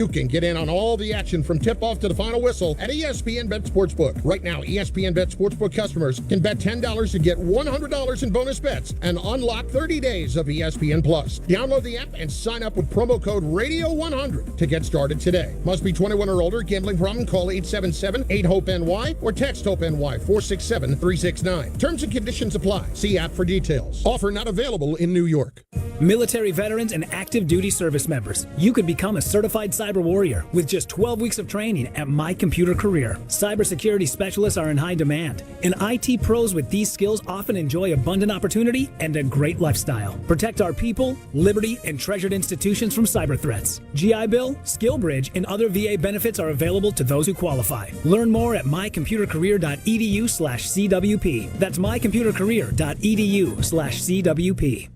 You can get in on all the action from tip-off to the final whistle at ESPN Bet Sportsbook. Right now, ESPN Bet Sportsbook customers can bet $10 to get $100 in bonus bets and unlock 30 days of ESPN Plus. Download the app and sign up with promo code RADIO100 to get started today. Must be 21 or older. Gambling problem? Call 877-8-HOPE-NY or text HOPE-NY 467-369. Terms and conditions apply. See app for details. Offer not available in New York. Military veterans and active duty service members, you could become a certified cyber warrior with just 12 weeks of training at My Computer Career. Cybersecurity specialists are in high demand, and IT pros with these skills often enjoy abundant opportunity and a great lifestyle. Protect our people, liberty, and treasured institutions from cyber threats. GI Bill, SkillBridge, and other VA benefits are available to those who qualify. Learn more at mycomputercareer.edu/CWP. That's mycomputercareer.edu/CWP.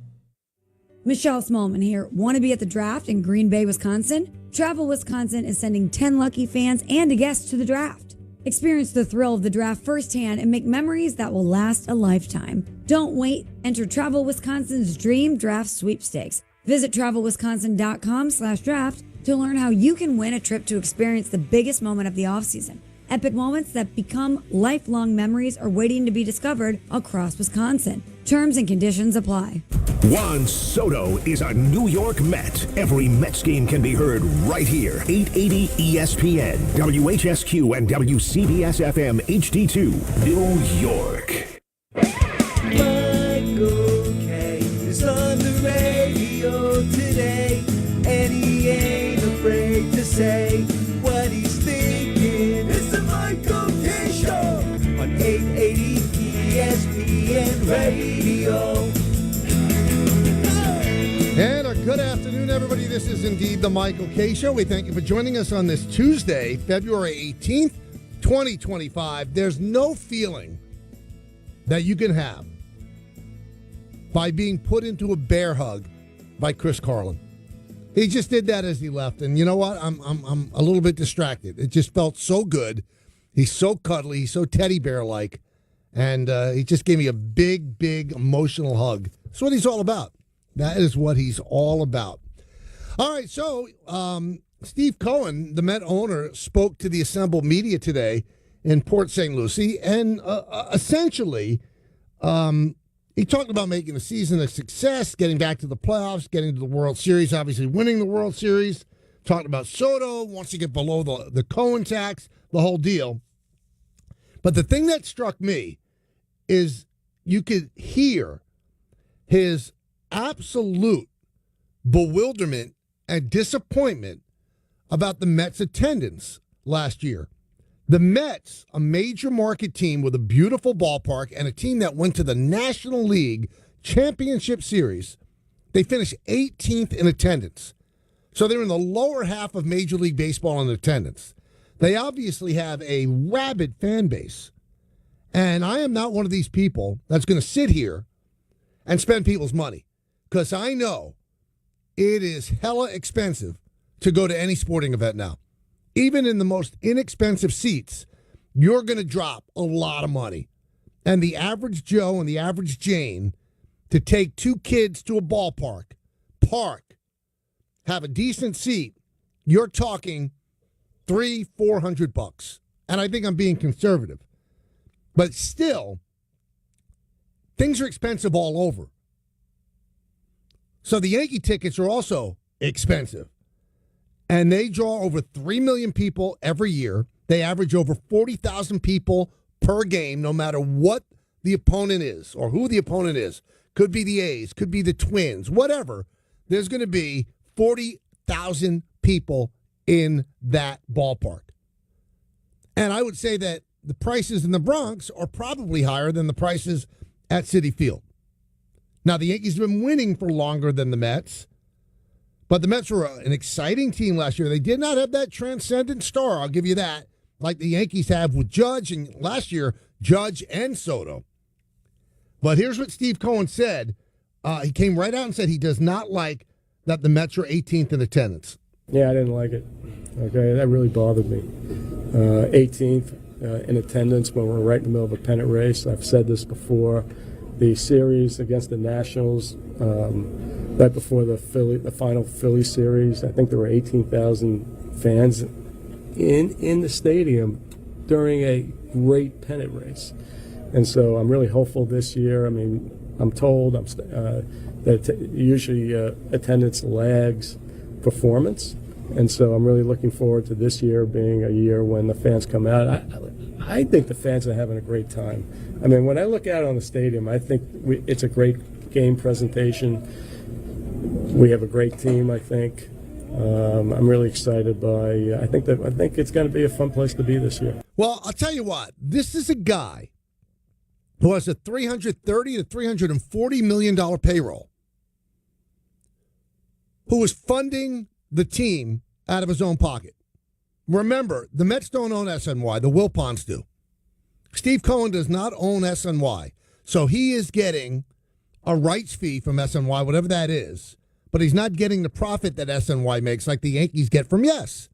Michelle Smallman here. Want to be at the draft in Green Bay, Wisconsin? Travel Wisconsin is sending 10 lucky fans and a guest to the draft. Experience the thrill of the draft firsthand and make memories that will last a lifetime. Don't wait. Enter Travel Wisconsin's Dream Draft Sweepstakes. Visit travelwisconsin.com/draft to learn how you can win a trip to experience the biggest moment of the offseason. Epic moments that become lifelong memories are waiting to be discovered across Wisconsin. Terms and conditions apply. Juan Soto is a New York Met. Every Mets game can be heard right here. 880 ESPN, WHSQ, and WCBS-FM HD2, New York. Michael K. is on the radio today, and he ain't afraid to say what he's thinking. It's the Michael K. Show on 880 ESPN Radio. And a good afternoon, everybody. This is indeed the Michael K. Show. We thank you for joining us on this Tuesday, February 18th, 2025. There's no feeling that you can have by being put into a bear hug by Chris Carlin. He just did that as he left, and you know what? I'm a little bit distracted. It just felt so good. He's so cuddly. He's so teddy bear-like, and he just gave me a big, big emotional hug. That's what he's all about. That is what he's all about. All right, so Steve Cohen, the Met owner, spoke to the assembled media today in Port St. Lucie, and essentially he talked about making the season a success, getting back to the playoffs, getting to the World Series, obviously winning the World Series. Talked about Soto, wants to get below the Cohen tax, the whole deal. But the thing that struck me is you could hear his absolute bewilderment and disappointment about the Mets' attendance last year. The Mets, a major market team with a beautiful ballpark and a team that went to the National League Championship Series, they finished 18th in attendance. So they're in the lower half of Major League Baseball in attendance. They obviously have a rabid fan base. And I am not one of these people that's going to sit here and spend people's money, because I know it is hella expensive to go to any sporting event now. Even in the most inexpensive seats, you're going to drop a lot of money. And the average Joe and the average Jane, to take two kids to a ballpark, park, have a decent seat, you're talking $300-400. And I think I'm being conservative. But still, things are expensive all over. So the Yankee tickets are also expensive. And they draw over 3 million people every year. They average over 40,000 people per game, no matter what the opponent is or who the opponent is. Could be the A's, could be the Twins, whatever. There's going to be 40,000 people in that ballpark. And I would say that the prices in the Bronx are probably higher than the prices at Citi Field. Now, the Yankees have been winning for longer than the Mets. But the Mets were an exciting team last year. They did not have that transcendent star, I'll give you that, like the Yankees have with Judge, and last year, Judge and Soto. But here's what Steve Cohen said. He came right out and said he does not like that the Mets are 18th in attendance. Yeah, I didn't like it. Okay, that really bothered me. 18th in attendance when we're right in the middle of a pennant race. I've said this before. The series against the Nationals, right before the final Philly series. I think there were 18,000 fans in the stadium during a great pennant race. And so I'm really hopeful this year. I mean, I'm told that usually attendance lags performance. And so I'm really looking forward to this year being a year when the fans come out. I think the fans are having a great time. I mean, when I look out on the stadium, I think it's a great game presentation. We have a great team, I think. I'm really excited by. I think it's going to be a fun place to be this year. Well, I'll tell you what. This is a guy who has a $330 to $340 million payroll, who is funding the team out of his own pocket. Remember, the Mets don't own SNY. The Wilpons do. Steve Cohen does not own SNY. So he is getting a rights fee from SNY, whatever that is, but he's not getting the profit that SNY makes like the Yankees get from Yes,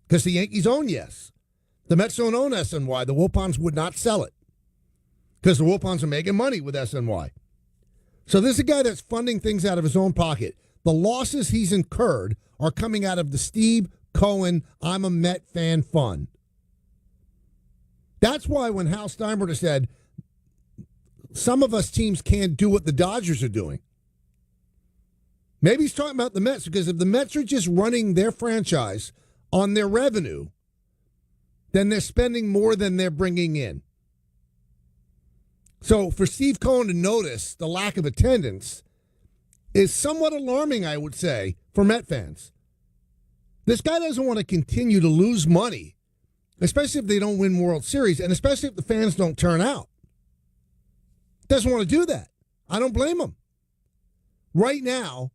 because the Yankees own Yes. The Mets don't own SNY. The Wilpons would not sell it because the Wilpons are making money with SNY. So this is a guy that's funding things out of his own pocket. The losses he's incurred are coming out of the Steve Cohen, I'm a Met fan fund. That's why when Hal Steinbrenner said, some of us teams can't do what the Dodgers are doing, maybe he's talking about the Mets, because if the Mets are just running their franchise on their revenue, then they're spending more than they're bringing in. So for Steve Cohen to notice the lack of attendance is somewhat alarming, I would say, for Met fans. This guy doesn't want to continue to lose money, especially if they don't win World Series, and especially if the fans don't turn out. Doesn't want to do that. I don't blame him. Right now,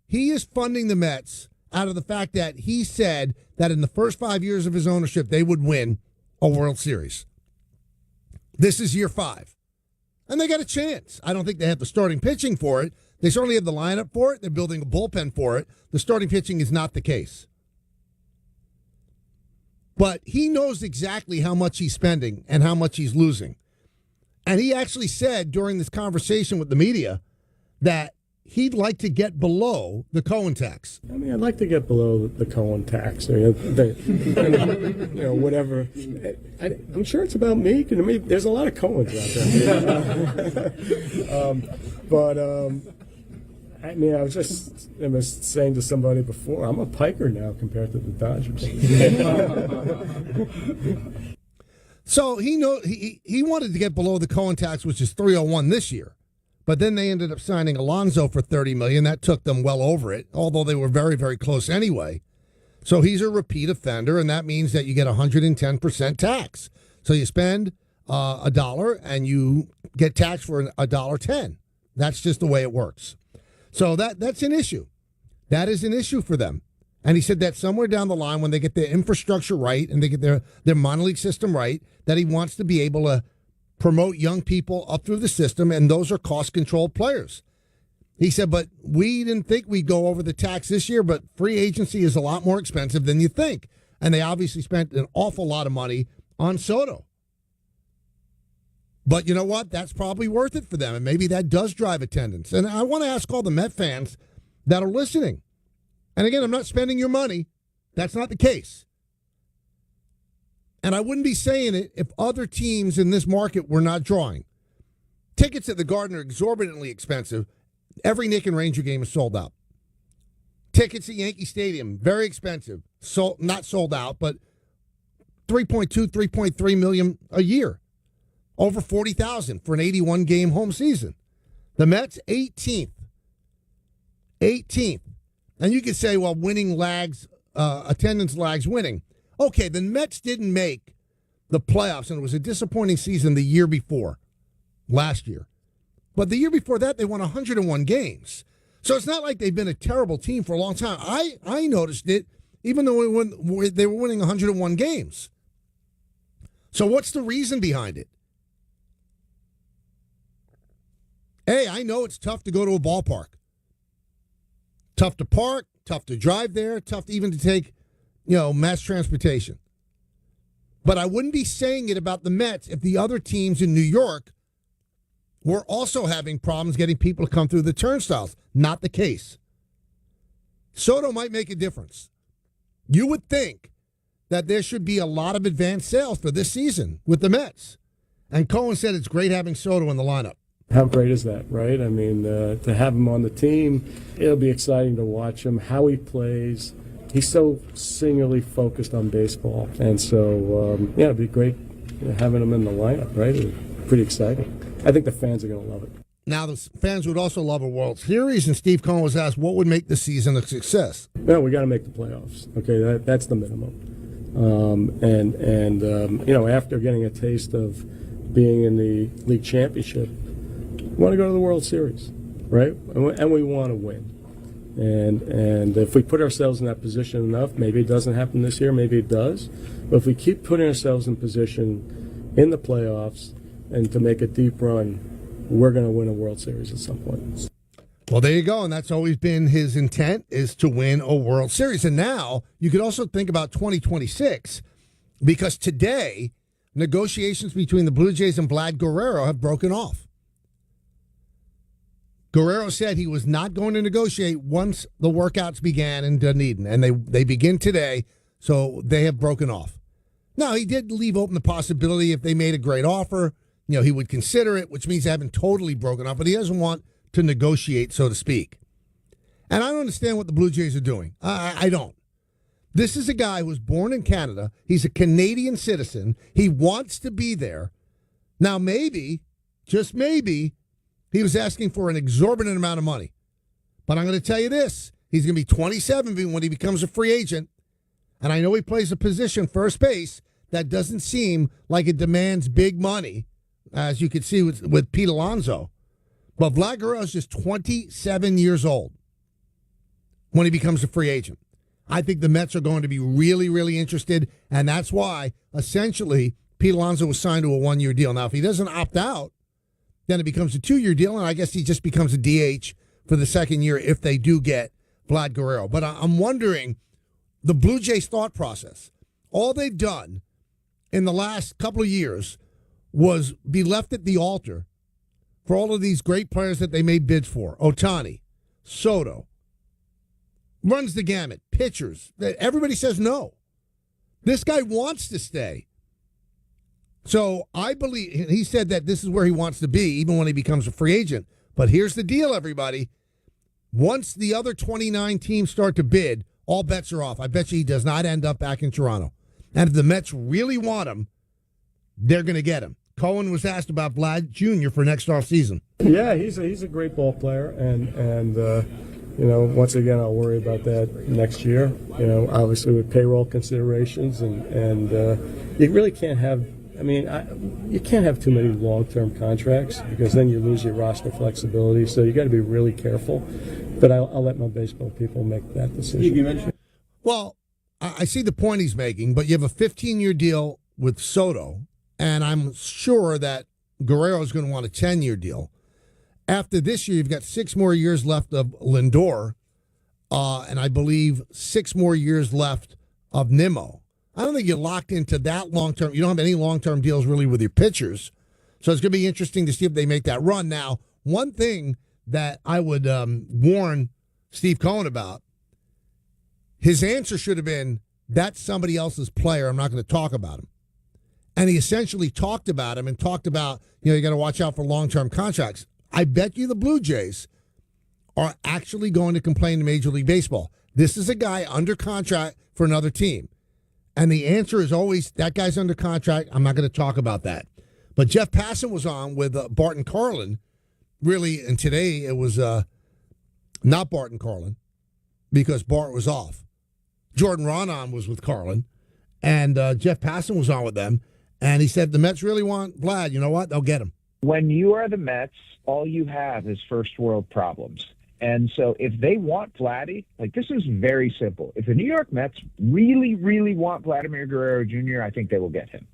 he is funding the Mets out of the fact that he said that in the first 5 years of his ownership, they would win a World Series. This is year 5. And they got a chance. I don't think they have the starting pitching for it. They certainly have the lineup for it. They're building a bullpen for it. The starting pitching is not the case. But he knows exactly how much he's spending and how much he's losing. And he actually said during this conversation with the media that he'd like to get below the Cohen tax. I mean, I'd like to get below the Cohen tax, whatever. I'm sure it's about me. I mean, there's a lot of Cohens out there. I mean, I was saying to somebody before, I'm a piker now compared to the Dodgers. So he wanted to get below the Cohen tax, which is $301 this year. But then they ended up signing Alonso for $30 million. That took them well over it, although they were very, very close anyway. So he's a repeat offender, and that means that you get 110% tax. So you spend $1 and you get taxed for $1.10. That's just the way it works. So that's an issue. That is an issue for them. And he said that somewhere down the line, when they get their infrastructure right and they get their minor league system right, that he wants to be able to promote young people up through the system, and those are cost-controlled players. He said, but we didn't think we'd go over the tax this year, but free agency is a lot more expensive than you think. And they obviously spent an awful lot of money on Soto. But you know what? That's probably worth it for them, and maybe that does drive attendance. And I want to ask all the Met fans that are listening. And again, I'm not spending your money. That's not the case. And I wouldn't be saying it if other teams in this market were not drawing. Tickets at the Garden are exorbitantly expensive. Every Nick and Ranger game is sold out. Tickets at Yankee Stadium, very expensive. Not sold out, but $3.2, $3.3 million a year. Over $40,000 for an 81-game home season. The Mets, 18th. 18th. And you could say, well, winning lags, attendance lags winning. Okay, the Mets didn't make the playoffs, and it was a disappointing season the year before, last year. But the year before that, they won 101 games. So it's not like they've been a terrible team for a long time. I noticed it, even though they were winning 101 games. So what's the reason behind it? Hey, I know it's tough to go to a ballpark. Tough to park, tough to drive there, tough even to take, mass transportation. But I wouldn't be saying it about the Mets if the other teams in New York we're also having problems getting people to come through the turnstiles. Not the case. Soto might make a difference. You would think that there should be a lot of advanced sales for this season with the Mets. And Cohen said it's great having Soto in the lineup. How great is that, right? I mean, to have him on the team, it'll be exciting to watch him, how he plays. He's so singularly focused on baseball. And so, it'd be great having him in the lineup, right? It's pretty exciting. I think the fans are going to love it. Now, the fans would also love a World Series, and Steve Cohen was asked what would make the season a success. Well, we got to make the playoffs. Okay, that's the minimum. After getting a taste of being in the league championship, we want to go to the World Series, right? And we want to win. And if we put ourselves in that position enough, maybe it doesn't happen this year, maybe it does. But if we keep putting ourselves in position in the playoffs and to make a deep run, we're going to win a World Series at some point. Well, there you go, and that's always been his intent, is to win a World Series. And now you could also think about 2026, because today negotiations between the Blue Jays and Vlad Guerrero have broken off. Guerrero said he was not going to negotiate once the workouts began in Dunedin, and they begin today, so they have broken off. Now, he did leave open the possibility if they made a great offer, he would consider it, which means they haven't totally broken off, but he doesn't want to negotiate, so to speak. And I don't understand what the Blue Jays are doing. I don't. This is a guy who was born in Canada. He's a Canadian citizen. He wants to be there. Now, maybe, just maybe, he was asking for an exorbitant amount of money. But I'm going to tell you this. He's going to be 27 when he becomes a free agent. And I know he plays a position, first base, that doesn't seem like it demands big money, as you can see with Pete Alonso. But Vlad Guerrero is just 27 years old when he becomes a free agent. I think the Mets are going to be really, really interested, and that's why, essentially, Pete Alonso was signed to a one-year deal. Now, if he doesn't opt out, then it becomes a 2-year deal, and I guess he just becomes a DH for the second year if they do get Vlad Guerrero. But I'm wondering, the Blue Jays' thought process, all they've done in the last couple of years was be left at the altar for all of these great players that they made bids for. Ohtani, Soto, runs the gamut, pitchers. Everybody says no. This guy wants to stay. So I believe, he said that this is where he wants to be, even when he becomes a free agent. But here's the deal, everybody. Once the other 29 teams start to bid, all bets are off. I bet you he does not end up back in Toronto. And if the Mets really want him, they're going to get him. Cohen was asked about Vlad Jr. for next offseason. Yeah, he's a great ball player, and once again, I'll worry about that next year. Obviously with payroll considerations, and you really can't have. You can't have too many long-term contracts because then you lose your roster flexibility. So you got to be really careful. But I'll let my baseball people make that decision. Well, I see the point he's making, but you have a 15-year deal with Soto. And I'm sure that Guerrero is going to want a 10-year deal. After this year, you've got 6 more years left of Lindor, and I believe 6 more years left of Nimmo. I don't think you're locked into that long-term. You don't have any long-term deals really with your pitchers. So it's going to be interesting to see if they make that run. Now, one thing that I would warn Steve Cohen about, his answer should have been, that's somebody else's player. I'm not going to talk about him. And he essentially talked about him and talked about, you got to watch out for long-term contracts. I bet you the Blue Jays are actually going to complain to Major League Baseball. This is a guy under contract for another team. And the answer is always, that guy's under contract. I'm not going to talk about that. But Jeff Passan was on with Bart and Carlin, really, and today it was not Bart and Carlin because Bart was off. Jordan Ronan was with Carlin, and Jeff Passan was on with them. And he said, the Mets really want Vlad. You know what? They'll get him. When you are the Mets, all you have is first world problems. And so if they want Vladdy, this is very simple. If the New York Mets really, really want Vladimir Guerrero Jr., I think they will get him.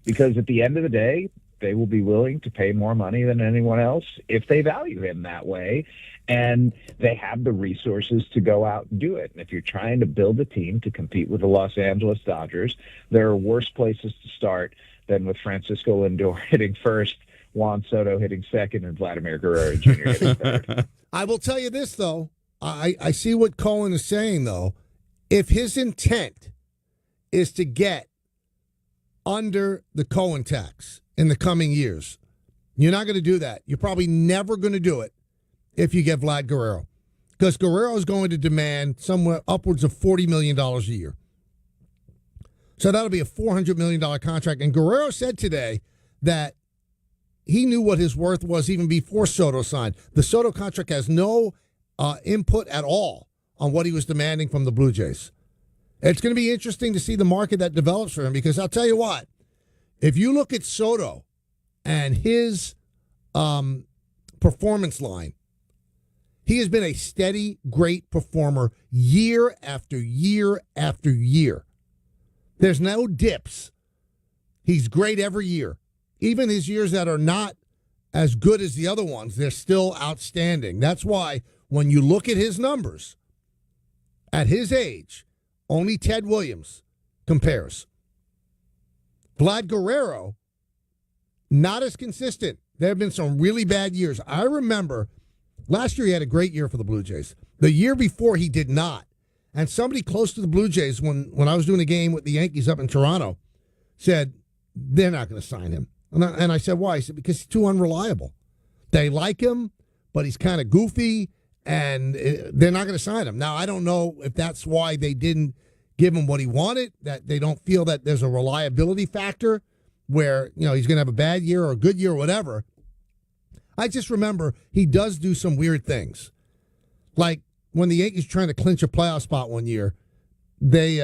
Because at the end of the day, they will be willing to pay more money than anyone else if they value him that way. And they have the resources to go out and do it. And if you're trying to build a team to compete with the Los Angeles Dodgers, there are worse places to start than with Francisco Lindor hitting first Juan Soto hitting second and Vladimir Guerrero Jr. hitting third. I will tell you this, though. I see what Cohen is saying, though. If his intent is to get under the Cohen tax in the coming years, you're not going to do that. You're probably never going to do it if you get Vlad Guerrero. Because Guerrero is going to demand somewhere upwards of $40 million a year. So that'll be a $400 million contract. And Guerrero said today that he knew what his worth was even before Soto signed. The Soto contract has no input at all on what he was demanding from the Blue Jays. It's going to be interesting to see the market that develops for him, because I'll tell you what, if you look at Soto and his performance line, he has been a steady, great performer year after year after year. There's no dips. He's great every year. Even his years that are not as good as the other ones, they're still outstanding. That's why when you look at his numbers, at his age, only Ted Williams compares. Vlad Guerrero, not as consistent. There have been some really bad years. I remember last year he had a great year for the Blue Jays. The year before he did not. And somebody close to the Blue Jays, when I was doing a game with the Yankees up in Toronto, said, they're not going to sign him. And I said, why? He said, because he's too unreliable. They like him, but he's kind of goofy, and they're not going to sign him. Now, I don't know if that's why they didn't give him what he wanted, that they don't feel that there's a reliability factor where, he's going to have a bad year or a good year or whatever. I just remember he does do some weird things. Like when the Yankees were trying to clinch a playoff spot one year, they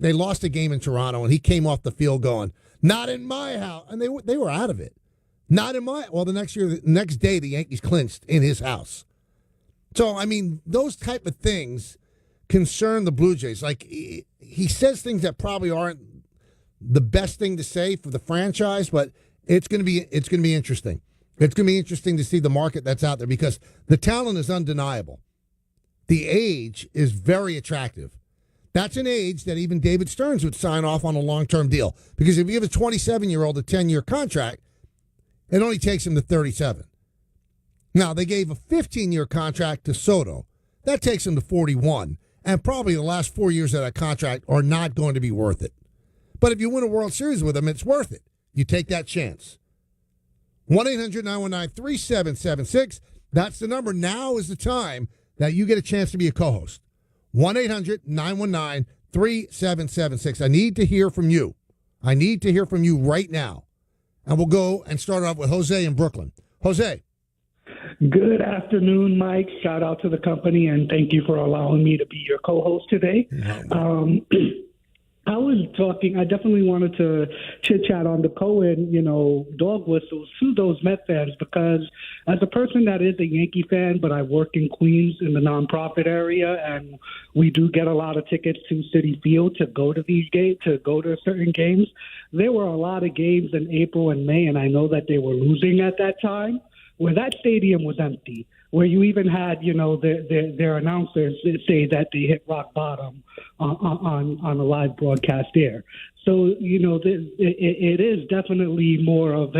lost a game in Toronto, and he came off the field going, not in my house. And they were out of it. Not in my. Well, the next day, the Yankees clinched in his house. So, I mean, those type of things concern the Blue Jays. Like, he says things that probably aren't the best thing to say for the franchise, but it's going to be interesting. It's going to be interesting to see the market that's out there, because the talent is undeniable. The age is very attractive. That's an age that even David Stearns would sign off on a long-term deal. Because if you give a 27-year-old a 10-year contract, it only takes him to 37. Now, they gave a 15-year contract to Soto. That takes him to 41. And probably the last 4 years of that contract are not going to be worth it. But if you win a World Series with him, it's worth it. You take that chance. 1-800-919-3776. That's the number. Now is the time that you get a chance to be a co-host. 1-800-919-3776. I need to hear from you. I need to hear from you right now. And we'll go and start off with Jose in Brooklyn. Jose. Good afternoon, Mike. Shout out to the company, and thank you for allowing me to be your co-host today. I definitely wanted to chit-chat on the Cohen, dog whistles to those Met fans, because as a person that is a Yankee fan, but I work in Queens in the nonprofit area, and we do get a lot of tickets to Citi Field to go to these games, to go to certain games. There were a lot of games in April and May, and I know that they were losing at that time, where that stadium was empty, where you even had, their announcers say that they hit rock bottom on a live broadcast there. So, it is definitely more of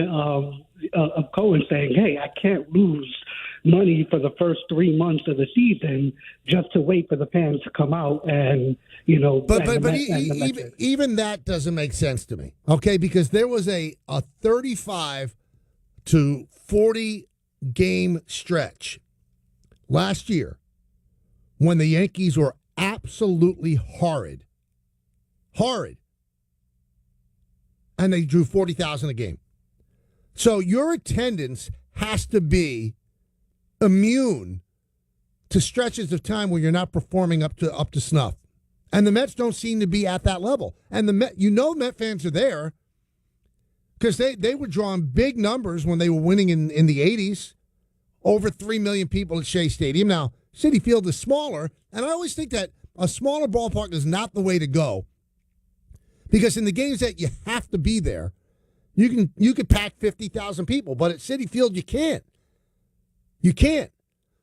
Cohen saying, hey, I can't lose money for the first 3 months of the season just to wait for the fans to come out and, even that doesn't make sense to me, okay? Because there was a 35 to 40 game stretch last year when the Yankees were absolutely horrid, and they drew 40,000 a game. So your attendance has to be immune to stretches of time where you're not performing up to snuff. And the Mets don't seem to be at that level. And the Met fans are there because they were drawing big numbers when they were winning in the 80s. Over 3 million people at Shea Stadium. Now, Citi Field is smaller, and I always think that a smaller ballpark is not the way to go, because in the games that you have to be there, you can pack 50,000 people, but at Citi Field you can't. You can't.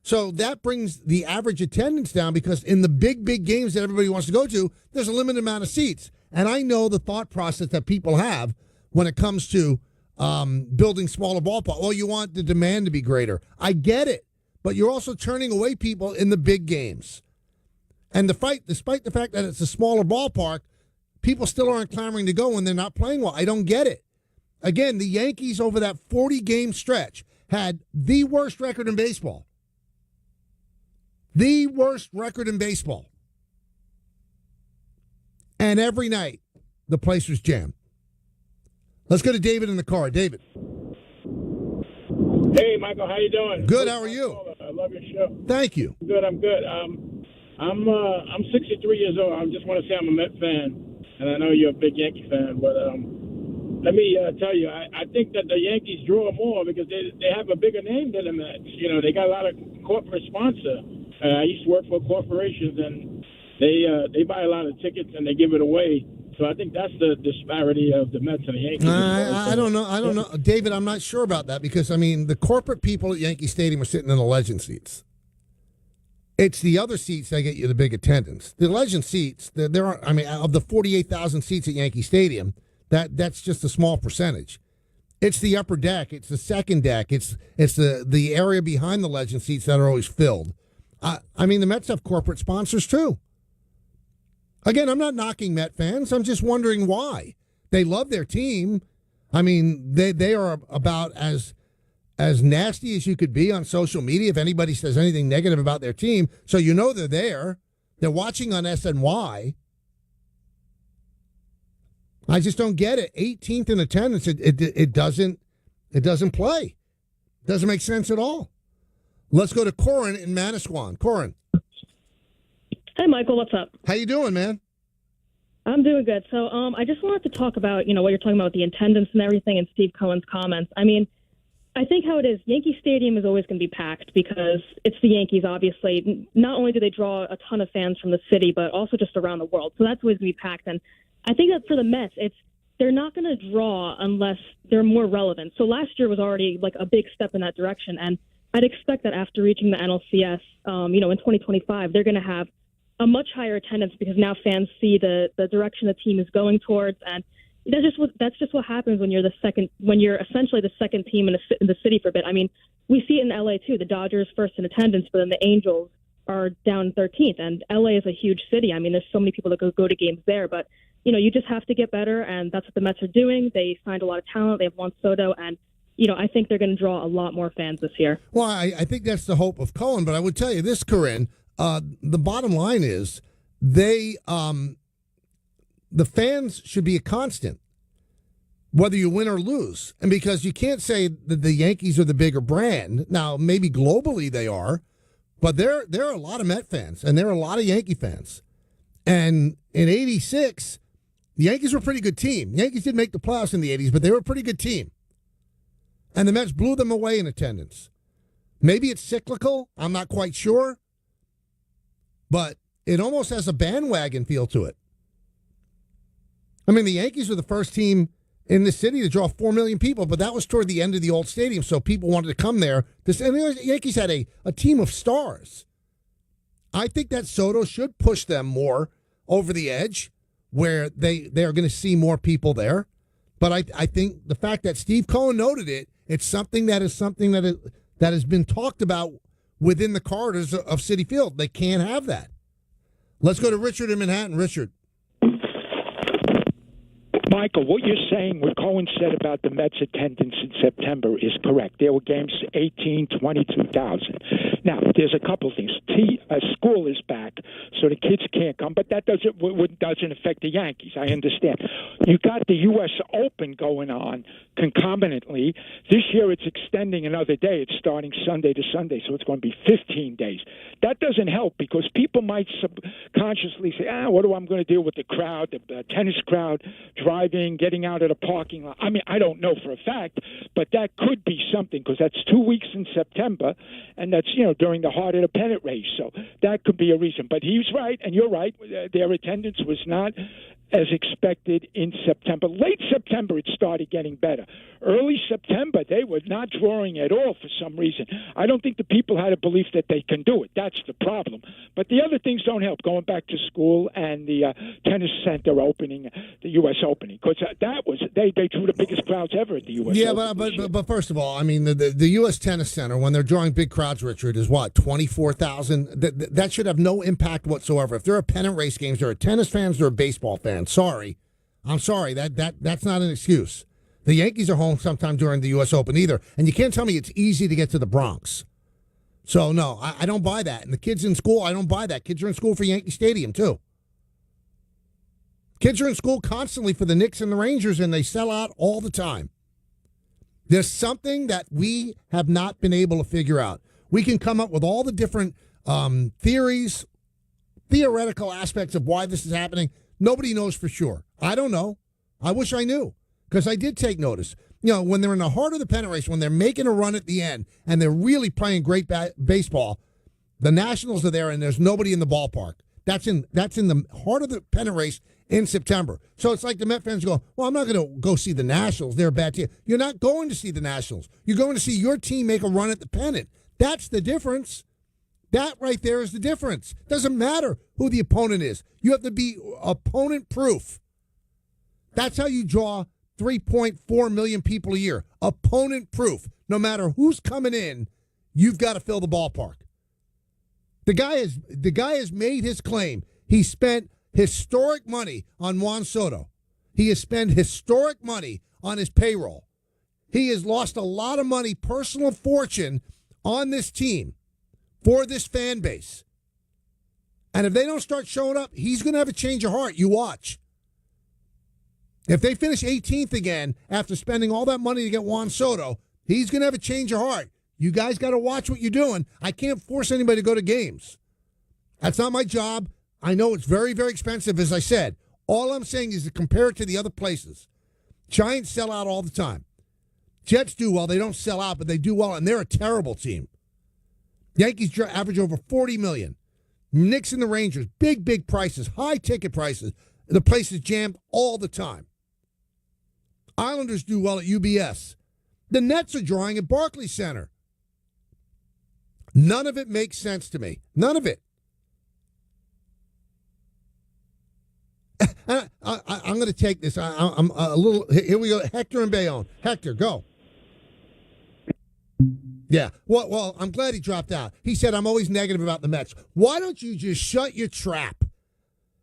So that brings the average attendance down, because in the big games that everybody wants to go to, there's a limited amount of seats. And I know the thought process that people have when it comes to building smaller ballparks. Well, you want the demand to be greater. I get it, but you're also turning away people in the big games. And despite the fact that it's a smaller ballpark, people still aren't clamoring to go when they're not playing well. I don't get it. Again, the Yankees over that 40-game stretch had the worst record in baseball. The worst record in baseball. And every night, the place was jammed. Let's go to David in the car. David. Hey, Michael, how you doing? Good. How are you? I love your show. Thank you. Good. I'm good. I'm 63 years old. I just want to say I'm a Met fan, and I know you're a big Yankee fan. But let me tell you, I think that the Yankees draw more because they have a bigger name than the Mets. You know, they got a lot of corporate sponsor. I used to work for corporations, and they buy a lot of tickets and they give it away. So I think that's the disparity of the Mets and the Yankees. I don't know. David, I'm not sure about that because, I mean, the corporate people at Yankee Stadium are sitting in the legend seats. It's the other seats that get you the big attendance. The legend seats, there are, I mean, of the 48,000 seats at Yankee Stadium, that's just a small percentage. It's the upper deck. It's the second deck. It's the area behind the legend seats that are always filled. I mean, the Mets have corporate sponsors, too. Again, I'm not knocking Met fans. I'm just wondering why. They love their team. I mean, they are about as nasty as you could be on social media if anybody says anything negative about their team. So you know they're there. They're watching on SNY. I just don't get it. 18th in attendance, it doesn't play. It doesn't make sense at all. Let's go to Corin in Manasquan. Corin. Hey, Michael, what's up? How you doing, man? I'm doing good. So I just wanted to talk about, what you're talking about, the attendance and everything and Steve Cohen's comments. I mean, I think how it is, Yankee Stadium is always going to be packed because it's the Yankees, obviously. Not only do they draw a ton of fans from the city, but also just around the world. So that's always going to be packed. And I think that for the Mets, they're not going to draw unless they're more relevant. So last year was already like a big step in that direction. And I'd expect that after reaching the NLCS, in 2025, they're going to have a much higher attendance because now fans see the direction the team is going towards, and that's just what happens when you're essentially the second team in the city for a bit. I mean, we see it in LA too. The Dodgers first in attendance, but then the Angels are down 13th, and LA is a huge city. I mean, there's so many people that go to games there, but you just have to get better, and that's what the Mets are doing. They signed a lot of talent. They have Juan Soto, and I think they're going to draw a lot more fans this year. Well, I think that's the hope of Cohen, but I would tell you this, Corinne. The bottom line is the fans should be a constant, whether you win or lose. And because you can't say that the Yankees are the bigger brand. Now, maybe globally they are, but there are a lot of Met fans, and there are a lot of Yankee fans. And in 86, the Yankees were a pretty good team. The Yankees didn't make the playoffs in the 80s, but they were a pretty good team. And the Mets blew them away in attendance. Maybe it's cyclical. I'm not quite sure. But it almost has a bandwagon feel to it. I mean, the Yankees were the first team in the city to draw 4 million people, but that was toward the end of the old stadium, so people wanted to come there. And the Yankees had a team of stars. I think that Soto should push them more over the edge, where they are going to see more people there. But I think the fact that Steve Cohen noted it, it's something that has been talked about within the corridors of Citi Field. They can't have that. Let's go to Richard in Manhattan. Richard. Michael, what you're saying, what Cohen said about the Mets' attendance in September is correct. There were games 18, 22,000. Now, there's a couple things. School is back, so the kids can't come, but that doesn't affect the Yankees. I understand. You got the U.S. Open going on concomitantly. This year it's extending another day. It's starting Sunday to Sunday, so it's going to be 15 days. That doesn't help because people might subconsciously say, what am I going to do with the crowd, the tennis crowd, driving, getting out of the parking lot? I mean, I don't know for a fact, but that could be something because that's 2 weeks in September, and that's, during the heart of the pennant race. So that could be a reason. But he's right, and you're right. Their attendance was not as expected in September. Late September, it started getting better. Early September, they were not drawing at all for some reason. I don't think the people had a belief that they can do it. That's the problem. But the other things don't help, going back to school and the tennis center opening, the U.S. opening, because they drew the biggest crowds ever at the U.S. Yeah, Open. but first of all, I mean, the U.S. Tennis Center, when they're drawing big crowds, Richard, is what, 24,000? That should have no impact whatsoever. If there are pennant race games, there are tennis fans, there are baseball fans. Sorry. I'm sorry. That's not an excuse. The Yankees are home sometime during the U.S. Open either, and you can't tell me it's easy to get to the Bronx. So, no, I don't buy that. And the kids in school, I don't buy that. Kids are in school for Yankee Stadium, too. Kids are in school constantly for the Knicks and the Rangers, and they sell out all the time. There's something that we have not been able to figure out. We can come up with all the different theories, theoretical aspects of why this is happening. Nobody knows for sure. I don't know. I wish I knew, because I did take notice. You know, when they're in the heart of the pennant race, when they're making a run at the end, and they're really playing great baseball, the Nationals are there, and there's nobody in the ballpark. That's in the heart of the pennant race in September. So it's like the Met fans go, well, I'm not going to go see the Nationals. They're a bad team. You're not going to see the Nationals. You're going to see your team make a run at the pennant. That's the difference. That right there is the difference. Doesn't matter who the opponent is. You have to be opponent-proof. That's how you draw 3.4 million people a year. Opponent-proof. No matter who's coming in, you've got to fill the ballpark. The guy has made his claim. He spent historic money on Juan Soto. He has spent historic money on his payroll. He has lost a lot of money, personal fortune, on this team for this fan base. And if they don't start showing up, he's going to have a change of heart. You watch. If they finish 18th again after spending all that money to get Juan Soto, he's going to have a change of heart. You guys got to watch what you're doing. I can't force anybody to go to games. That's not my job. I know it's very, very expensive, as I said. All I'm saying is to compare it to the other places. Giants sell out all the time. Jets do well. They don't sell out, but they do well, and they're a terrible team. Yankees average over $40 million. Knicks and the Rangers, big prices, high ticket prices. The place is jammed all the time. Islanders do well at UBS. The Nets are drawing at Barclays Center. None of it makes sense to me. None of it. I'm going to take this. I'm a little. Here we go. Hector and Bayonne. Hector, go. Yeah. Well, I'm glad he dropped out. He said, I'm always negative about the Mets. Why don't you just shut your trap?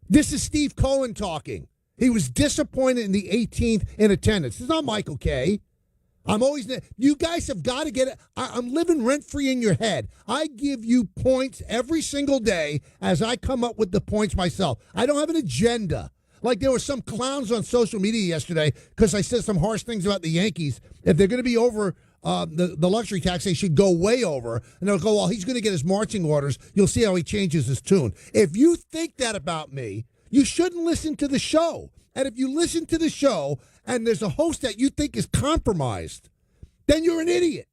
This is Steve Cohen talking. He was disappointed in the 18th in attendance. This is not Michael Kay. You guys have got to get it. I'm living rent-free in your head. I give you points every single day as I come up with the points myself. I don't have an agenda. Like there were some clowns on social media yesterday because I said some harsh things about the Yankees. If they're going to be over the luxury tax, they should go way over. And they'll go, well, he's going to get his marching orders. You'll see how he changes his tune. If you think that about me, you shouldn't listen to the show. And if you listen to the show and there's a host that you think is compromised, then you're an idiot.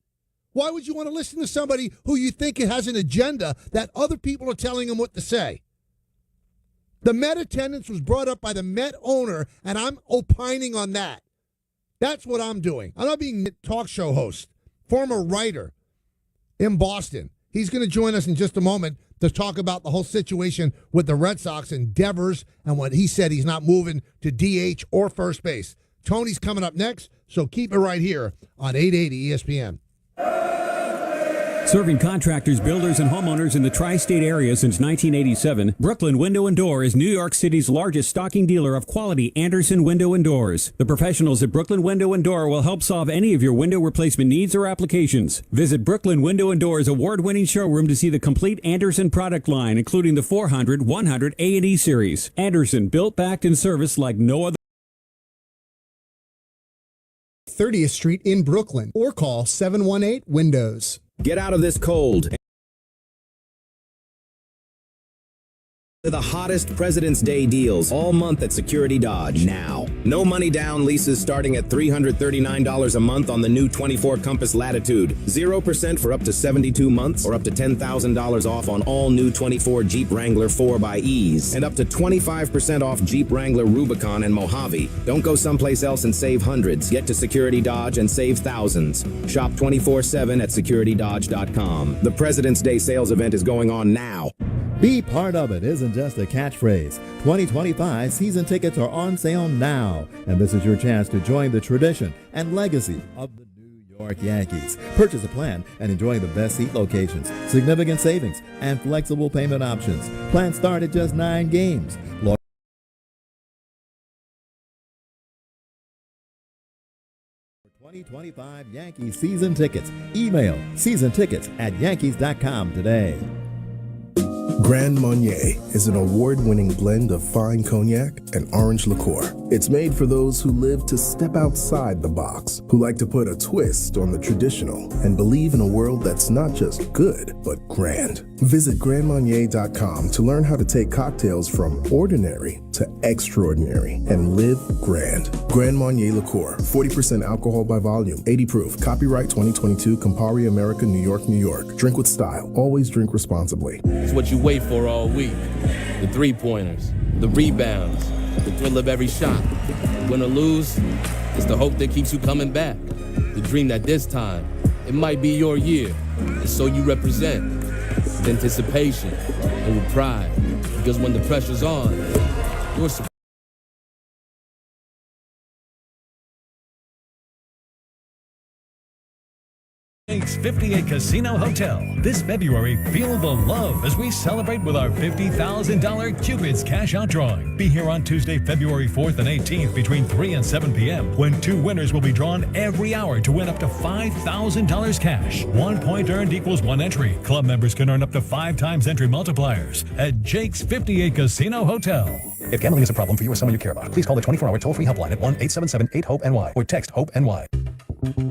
Why would you want to listen to somebody who you think has an agenda that other people are telling them what to say? The Met attendance was brought up by the Met owner, and I'm opining on that. That's what I'm doing. I'm not being a talk show host, former writer in Boston. He's going to join us in just a moment to talk about the whole situation with the Red Sox and Devers and what he said he's not moving to DH or first base. Tony's coming up next, so keep it right here on 880 ESPN. Serving contractors, builders, and homeowners in the tri-state area since 1987, Brooklyn Window and Door is New York City's largest stocking dealer of quality Andersen window and doors. The professionals at Brooklyn Window and Door will help solve any of your window replacement needs or applications. Visit Brooklyn Window and Door's award-winning showroom to see the complete Andersen product line, including the 400, 100, A&E series. Andersen, built, backed, and serviced like no other. 30th Street in Brooklyn, or call 718-WINDOWS. Get out of this cold The hottest President's Day deals all month at Security Dodge now. No money down leases starting at $339 a month on the new 24 Compass Latitude. 0% for up to 72 months or up to $10,000 off on all new 24 Jeep Wrangler 4xEs and up to 25% off Jeep Wrangler Rubicon and Mojave. Don't go someplace else and save hundreds. Get to Security Dodge and save thousands. Shop 24/7 at securitydodge.com. The President's Day sales event is going on now. Be part of it isn't just a catchphrase. 2025 season tickets are on sale now, and this is your chance to join the tradition and legacy of the New York Yankees. Purchase a plan and enjoy the best seat locations, significant savings, and flexible payment options. Plans start at just 9 games. 2025 Yankees season tickets. Email seasontickets@yankees.com today. Grand Marnier is an award-winning blend of fine cognac and orange liqueur. It's made for those who live to step outside the box, who like to put a twist on the traditional and believe in a world that's not just good, but grand. Visit grandmarnier.com to learn how to take cocktails from ordinary to extraordinary and live grand. Grand Marnier liqueur, 40% alcohol by volume, 80 proof. Copyright 2022, Campari America, New York, New York. Drink with style. Always drink responsibly. It's what you wait for all week. The three-pointers, the rebounds, the thrill of every shot. Win or lose, it's the hope that keeps you coming back. The dream that this time, it might be your year. And so you represent with anticipation and with pride. Because when the pressure's on, you're supposed Jake's 58 Casino Hotel. This February, feel the love as we celebrate with our $50,000 Cupid's Cash Out Drawing. Be here on Tuesday, February 4th and 18th between 3 and 7 p.m. when 2 winners will be drawn every hour to win up to $5,000 cash. 1 point earned equals 1 entry. Club members can earn up to 5 times entry multipliers at Jake's 58 Casino Hotel. If gambling is a problem for you or someone you care about, please call the 24-hour toll-free helpline at 1-877-8-HOPE-NY or text HOPE-NY.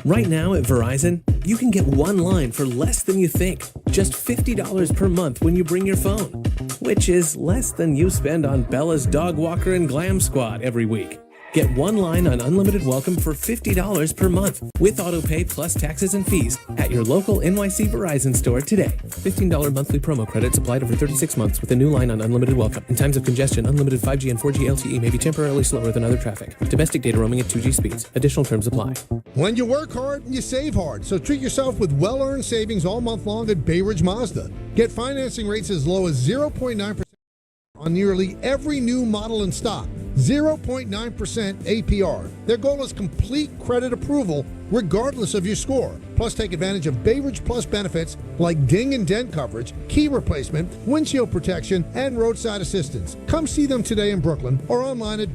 Right now at Verizon, you can get one line for less than you think. Just $50 per month when you bring your phone, which is less than you spend on Bella's Dog Walker and Glam Squad every week. Get one line on unlimited welcome for $50 per month with auto pay plus taxes and fees at your local NYC Verizon store today. $15 monthly promo credits applied over 36 months with a new line on unlimited welcome. In times of congestion, unlimited 5G and 4G LTE may be temporarily slower than other traffic. Domestic data roaming at 2G speeds. Additional terms apply. When you work hard, you save hard. So treat yourself with well-earned savings all month long at Bay Ridge Mazda. Get financing rates as low as 0.9% on nearly every new model in stock. 0.9% APR. Their goal is complete credit approval regardless of your score. Plus, take advantage of Bay Ridge Plus benefits like ding and dent coverage, key replacement, windshield protection, and roadside assistance. Come see them today in Brooklyn or online at